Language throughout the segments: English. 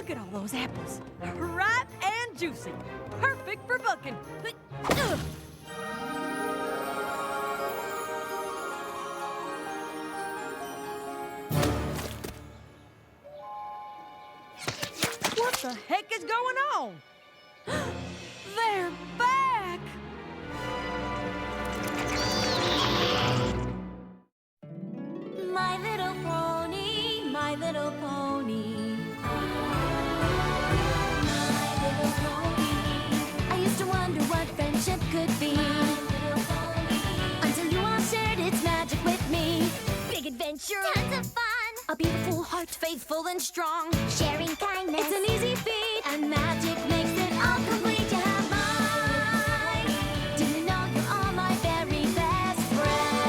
Look at all those apples. Ripe and juicy. Perfect for bucking. Ugh. What the heck is going on? They're back! My little pony, my little pony. My little pony. I used to wonder what friendship could be. My little pony. Until you all shared its magic with me. Big adventure. Tons of fun. A beautiful heart, faithful and strong. Sharing kindness. It's an easy feat. And magic makes it all complete. You have mine. Do you know you're all my very best friends?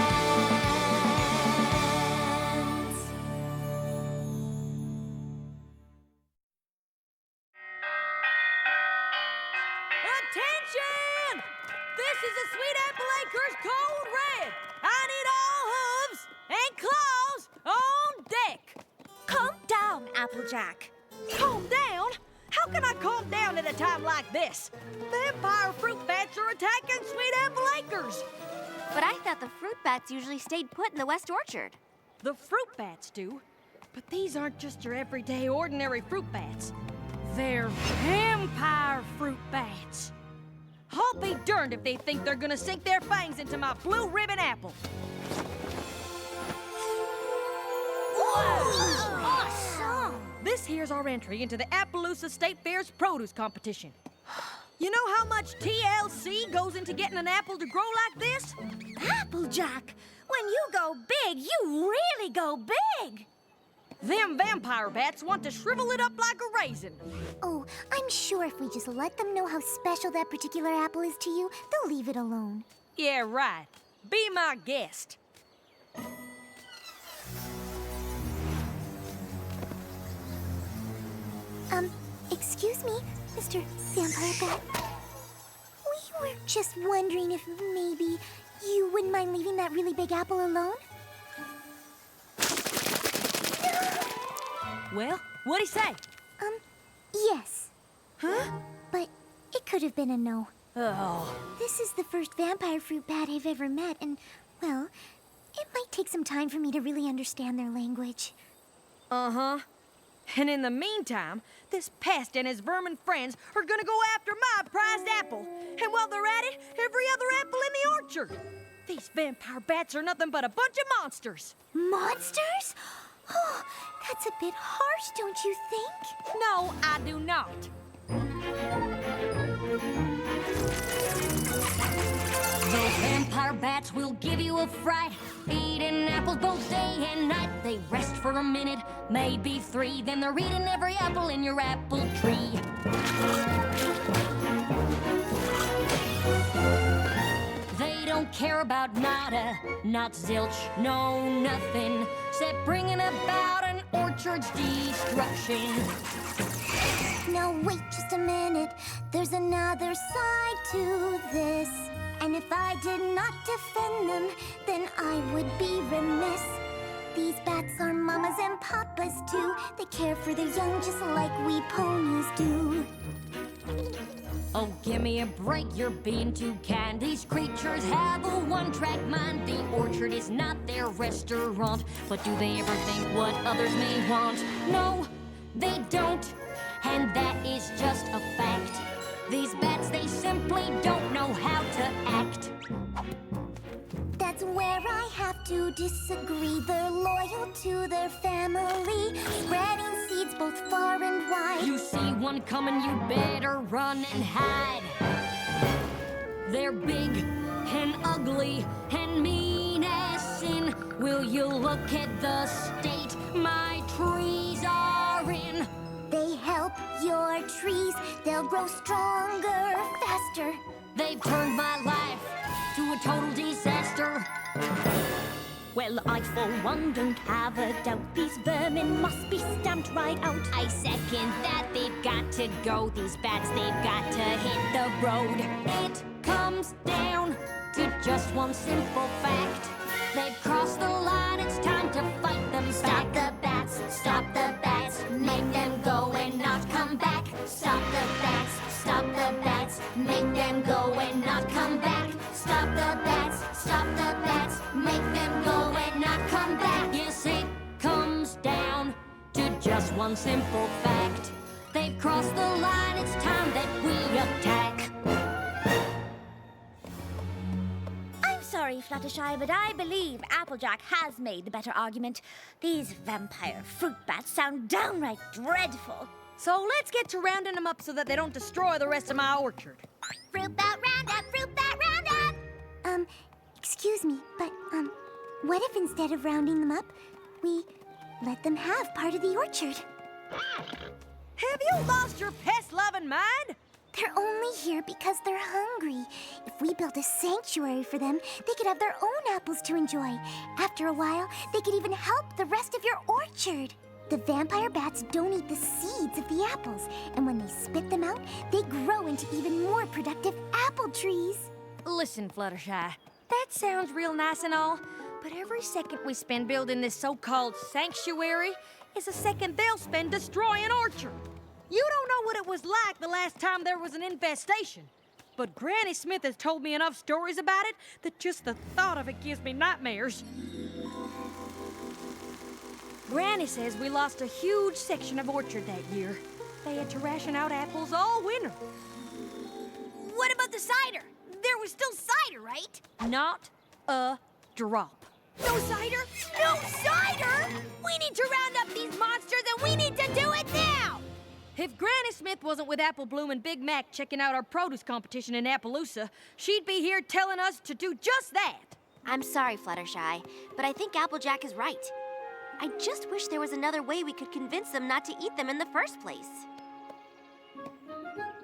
Attention! This is the Sweet Apple Acres Code Red. I need all hooves and claws on deck. Calm down, Applejack. Calm down? How can I calm down at a time like this? Vampire fruit bats are attacking Sweet Apple Acres. But I thought the fruit bats usually stayed put in the West Orchard. The fruit bats do, but these aren't just your everyday ordinary fruit bats. They're vampire fruit bats. I'll be darned if they think they're gonna sink their fangs into my blue ribbon apple. Awesome! This here's our entry into the Appaloosa State Fair's produce competition. You know how much TLC goes into getting an apple to grow like this? Applejack, when you go big, you really go big. Them vampire bats want to shrivel it up like a raisin. Oh, I'm sure if we just let them know how special that particular apple is to you, they'll leave it alone. Yeah, right. Be my guest. Excuse me, Mr. Vampire Bat. We were just wondering if maybe you wouldn't mind leaving that really big apple alone? Well, what'd he say? Yes. Huh? But it could have been a no. Oh. This is the first vampire fruit bat I've ever met, and, well, it might take some time for me to really understand their language. Uh-huh. And in the meantime, this pest and his vermin friends are gonna go after my prized apple. And while they're at it, every other apple in the orchard. These vampire bats are nothing but a bunch of monsters. Monsters? Oh, that's a bit harsh, don't you think? No, I do not. Those vampire bats will give you a fright. Eating apples both day and night. They rest for a minute, maybe 3. Then they're eating every apple in your apple tree. They don't care about nada, not zilch, no nothing, except bringing about an orchard's destruction. Now wait just a minute, there's another side to this. And if I did not defend them, then I would be remiss. These bats are mamas and papas too. They care for their young just like we ponies do. Oh, give me a break, you're being too kind. These creatures have a one-track mind. The orchard is not their restaurant. But do they ever think what others may want? No, they don't. And that is just a fact. These bats, they simply don't know how to act. That's where I have to disagree. They're loyal to their family, spreading seeds both far and wide. You see one coming, you better run and hide. They're big and ugly and mean as sin. Will you look at the state my trees are in? They help your trees, they'll grow stronger, faster. They've turned my life to a total disaster. Well, I for one don't have a doubt. These vermin must be stamped right out. I second that, they've got to go. These bats, they've got to hit the road. It comes down to just one simple fact. They've crossed the line, it's time to fight them back. Stop the bats, make them go and not just one simple fact. They've crossed the line, it's time that we attack. I'm sorry, Fluttershy, but I believe Applejack has made the better argument. These vampire fruit bats sound downright dreadful. So let's get to rounding them up so that they don't destroy the rest of my orchard. Fruit bat roundup, fruit bat roundup! Excuse me, but, what if instead of rounding them up, we let them have part of the orchard? Have you lost your pest-loving mind? They're only here because they're hungry. If we built a sanctuary for them, they could have their own apples to enjoy. After a while, they could even help the rest of your orchard. The vampire bats don't eat the seeds of the apples, and when they spit them out, they grow into even more productive apple trees. Listen, Fluttershy, that sounds real nice and all, but every second we spend building this so-called sanctuary is a second they'll spend destroying orchard. You don't know what it was like the last time there was an infestation, but Granny Smith has told me enough stories about it that just the thought of it gives me nightmares. Granny says we lost a huge section of orchard that year. They had to ration out apples all winter. What about the cider? There was still cider, right? Not a drop. No cider? No cider? We need to round up these monsters and we need to do it now! If Granny Smith wasn't with Apple Bloom and Big Mac checking out our produce competition in Appaloosa, she'd be here telling us to do just that. I'm sorry, Fluttershy, but I think Applejack is right. I just wish there was another way we could convince them not to eat them in the first place.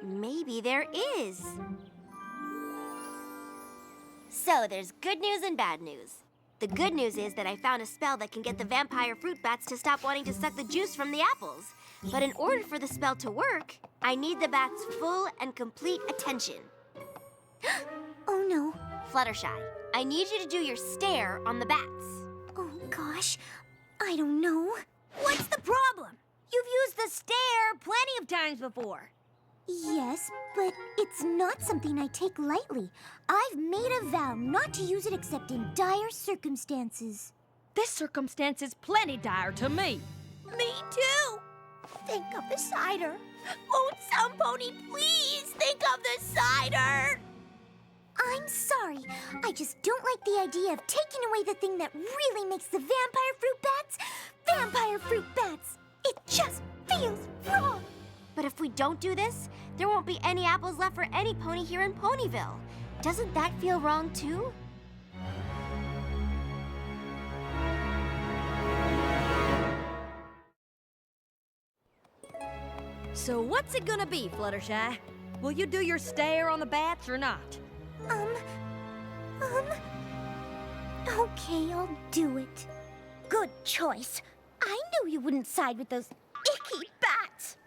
Maybe there is. So there's good news and bad news. The good news is that I found a spell that can get the vampire fruit bats to stop wanting to suck the juice from the apples. But in order for the spell to work, I need the bats' full and complete attention. Oh no. Fluttershy, I need you to do your stare on the bats. Oh gosh, I don't know. What's the problem? You've used the stare plenty of times before. Yes, but it's not something I take lightly. I've made a vow not to use it except in dire circumstances. This circumstance is plenty dire to me. Me too. Think of the cider. Won't some pony please think of the cider? I'm sorry. I just don't like the idea of taking away the thing that really makes the vampire fruit bats. It just feels wrong. But if we don't do this, there won't be any apples left for any pony here in Ponyville. Doesn't that feel wrong, too? So what's it gonna be, Fluttershy? Will you do your stare on the bats or not? Okay, I'll do it. Good choice. I knew you wouldn't side with those icky bats.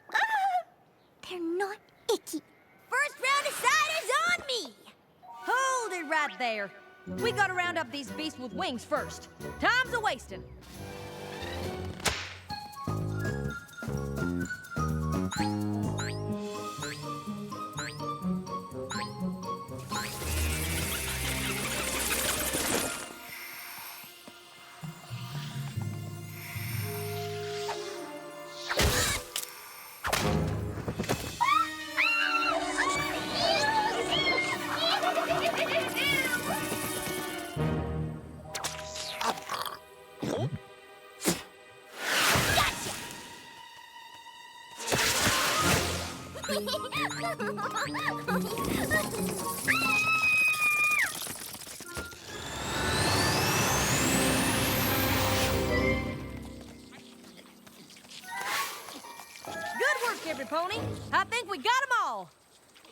They're not icky. First round of cider's on me. Hold it right there. We gotta round up these beasts with wings first. Time's a-wasting. Every pony. I think we got them all.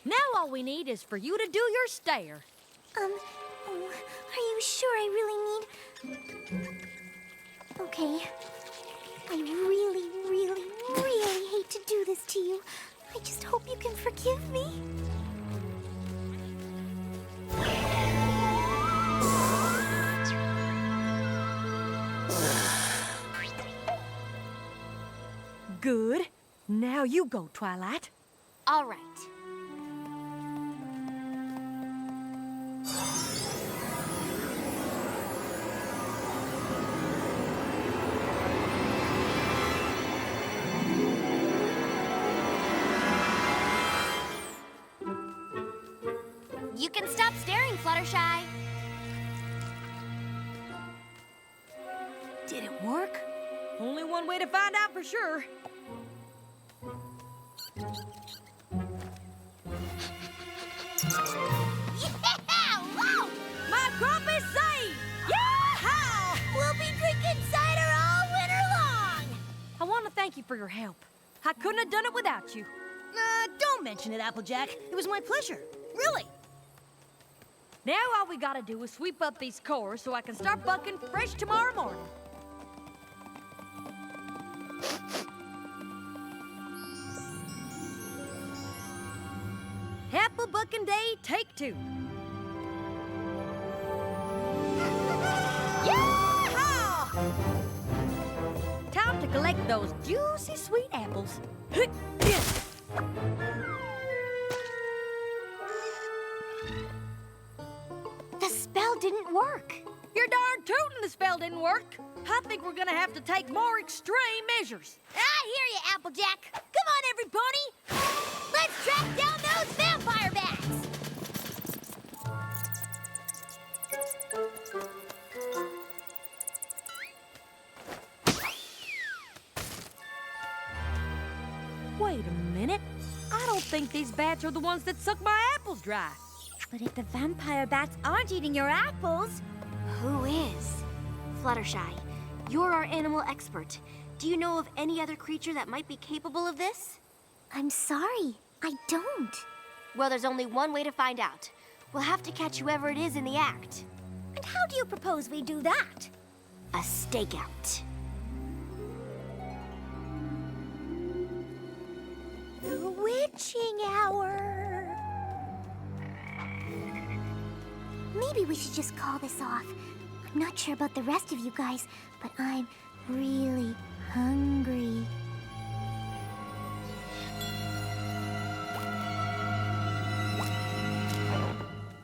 Now all we need is for you to do your stare. Oh, are you sure I really need... Okay. I really, really, really hate to do this to you. I just hope you can forgive me. Good. Now you go, Twilight. All right. You can stop staring, Fluttershy. Did it work? Only one way to find out for sure. Yeah! Woo! My crop is saved! Yeah! We'll be drinking cider all winter long! I want to thank you for your help. I couldn't have done it without you. Don't mention it, Applejack. It was my pleasure. Really. Now all we gotta do is sweep up these cores so I can start bucking fresh tomorrow morning. Apple bucking day, take 2. Yeah! Time to collect those juicy sweet apples. The spell didn't work. You're darn tootin' the spell didn't work. I think we're gonna have to take more extreme measures. I hear you, Applejack. Come on, every pony. Let's track down those vampire bats. Wait a minute. I don't think these bats are the ones that suck my apples dry. But if the vampire bats aren't eating your apples, Who is? Fluttershy, you're our animal expert. Do you know of any other creature that might be capable of this? I'm sorry, I don't. Well, there's only one way to find out. We'll have to catch whoever it is in the act. and how do you propose we do that? A stakeout. The witching hour. Maybe we should just call this off. I'm not sure about the rest of you guys, but I'm really hungry.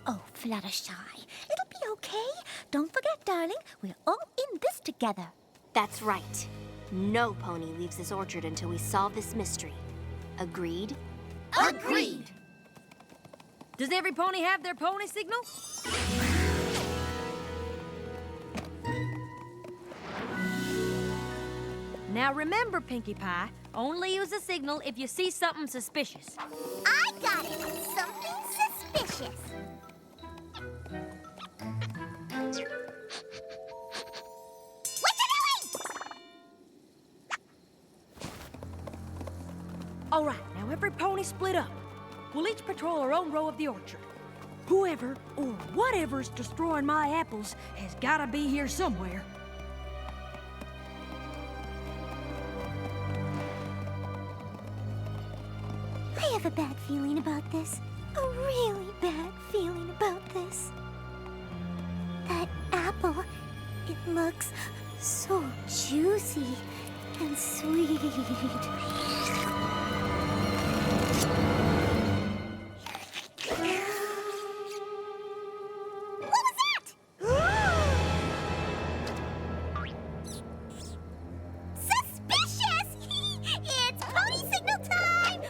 Oh, Fluttershy, it'll be okay. Don't forget, darling, we're all in this together. That's right. No pony leaves this orchard until we solve this mystery. Agreed? Agreed! Does every pony have their pony signal? Now remember, Pinkie Pie, only use a signal if you see something suspicious. I got it! Something suspicious. What you doing? All right, now every pony split up. We'll each patrol our own row of the orchard. Whoever or whatever's destroying my apples has gotta be here somewhere. I have a bad feeling about this. A really bad feeling about this. That apple, it looks so juicy and sweet. What was that? Suspicious! It's pony signal time!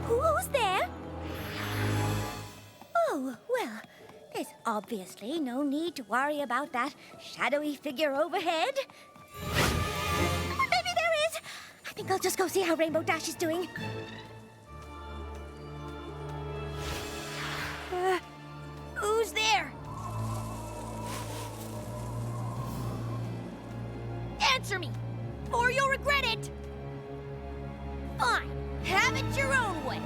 Who's there? Oh, well, there's obviously no need to worry about that shadowy figure overhead. Maybe there is. I think I'll just go see how Rainbow Dash is doing. Who's there? Answer me, or you'll regret it. Fine, have it your own way.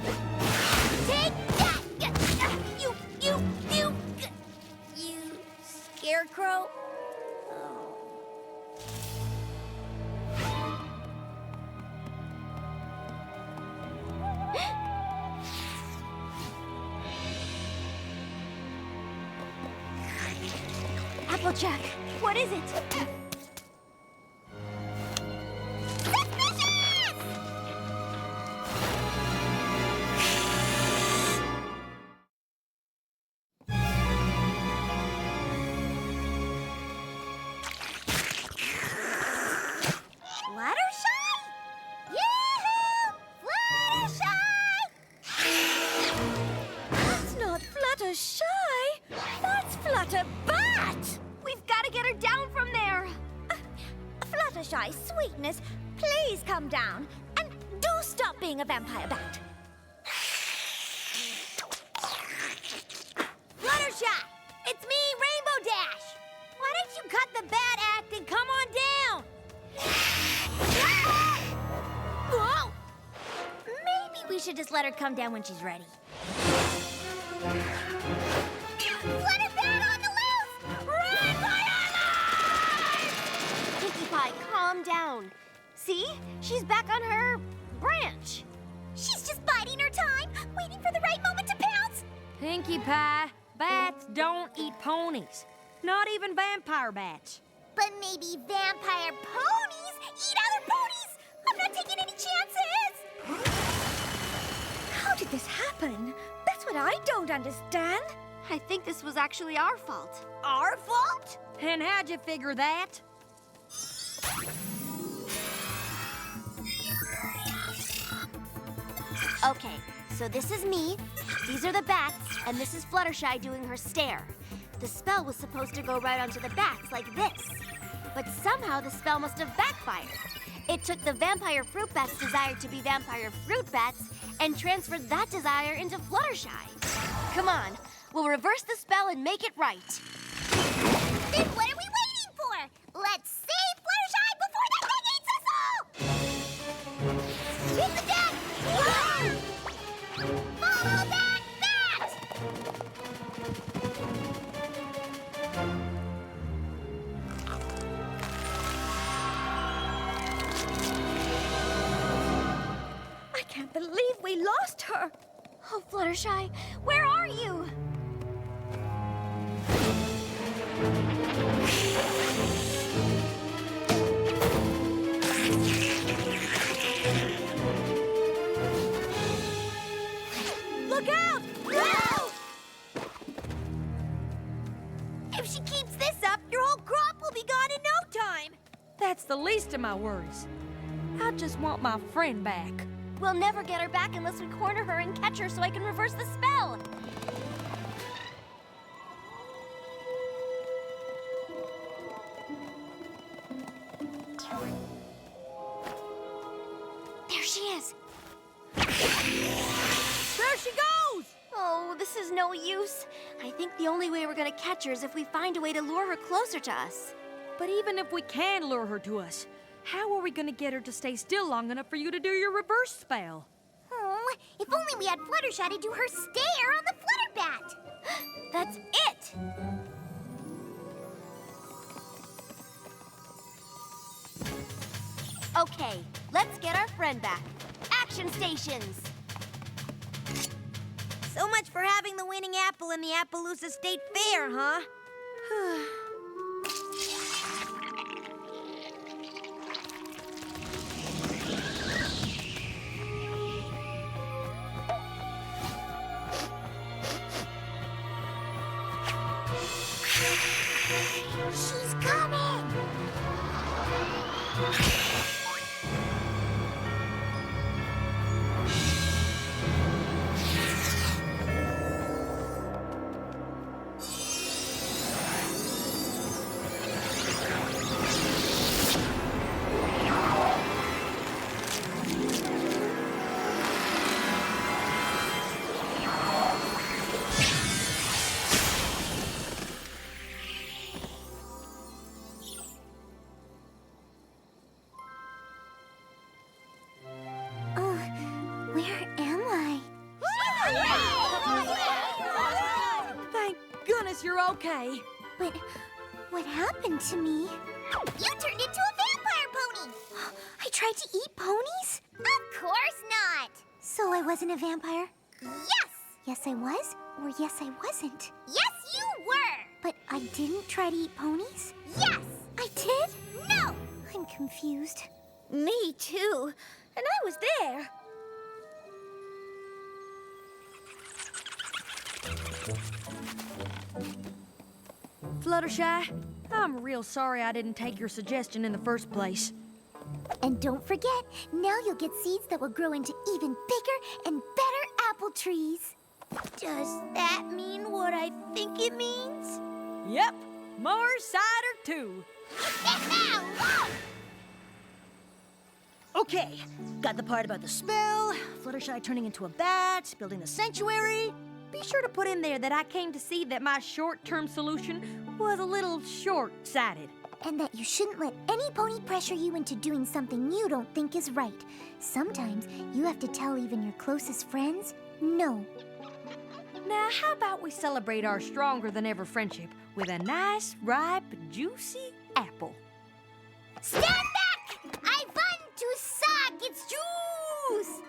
Take that! You scarecrow. Applejack, what is it? Fluttershy? Yoo-hoo! Fluttershy, sweetness, please come down. And do stop being a vampire bat. Fluttershy! It's me, Rainbow Dash! Why don't you cut the bad act and come on down? Whoa! Maybe we should just let her come down when she's ready. Flutterbat on the loose! Run for your life! Pinkie Pie, calm down. See? She's back on her branch. She's just biding her time, waiting for the right moment to pounce. Pinkie Pie, bats don't eat ponies. Not even vampire bats. But maybe vampire ponies eat other ponies! I'm not taking any chances! How did this happen? That's what I don't understand. I think this was actually our fault. Our fault? And how'd you figure that? Okay, so this is me, these are the bats, and this is Fluttershy doing her stare. The spell was supposed to go right onto the bats like this. But somehow the spell must have backfired. It took the vampire fruit bat's desire to be vampire fruit bats and transferred that desire into Fluttershy. Come on, we'll reverse the spell and make it right. Then what are we waiting for? Let's save Fluttershy before that thing eats us all! Take the deck! Follow that bat! I can't believe we lost her. Oh, Fluttershy, where are you? Look out! Whoa! If she keeps this up, your whole crop will be gone in no time. That's the least of my worries. I just want my friend back. We'll never get her back unless we corner her and catch her so I can reverse the spell. There she is. There she goes! Oh, this is no use. I think the only way we're gonna catch her is if we find a way to lure her closer to us. But even if we can lure her to us, how are we gonna get her to stay still long enough for you to do your reverse spell? Oh, if only we had Fluttershy to do her stare on the Flutterbat! That's it! Okay, let's get our friend back. Action stations! So much for having the winning apple in the Appaloosa State Fair, huh? She's coming! Where am I? Thank goodness you're okay. But what happened to me? You turned into a vampire pony! I tried to eat ponies? Of course not! So I wasn't a vampire? Yes! Yes, I was? Or yes, I wasn't? Yes, you were! But I didn't try to eat ponies? Yes! I did? No! I'm confused. Me too. And I was there. Fluttershy, I'm real sorry I didn't take your suggestion in the first place. And don't forget, now you'll get seeds that will grow into even bigger and better apple trees. Does that mean what I think it means? Yep, more cider too. Okay, got the part about the spell, Fluttershy turning into a bat, building the sanctuary. Be sure to put in there that I came to see that my short-term solution was a little short-sighted. And that you shouldn't let any pony pressure you into doing something you don't think is right. Sometimes you have to tell even your closest friends no. Now, how about we celebrate our stronger-than-ever friendship with a nice, ripe, juicy apple? Stand back! I want to suck its juice!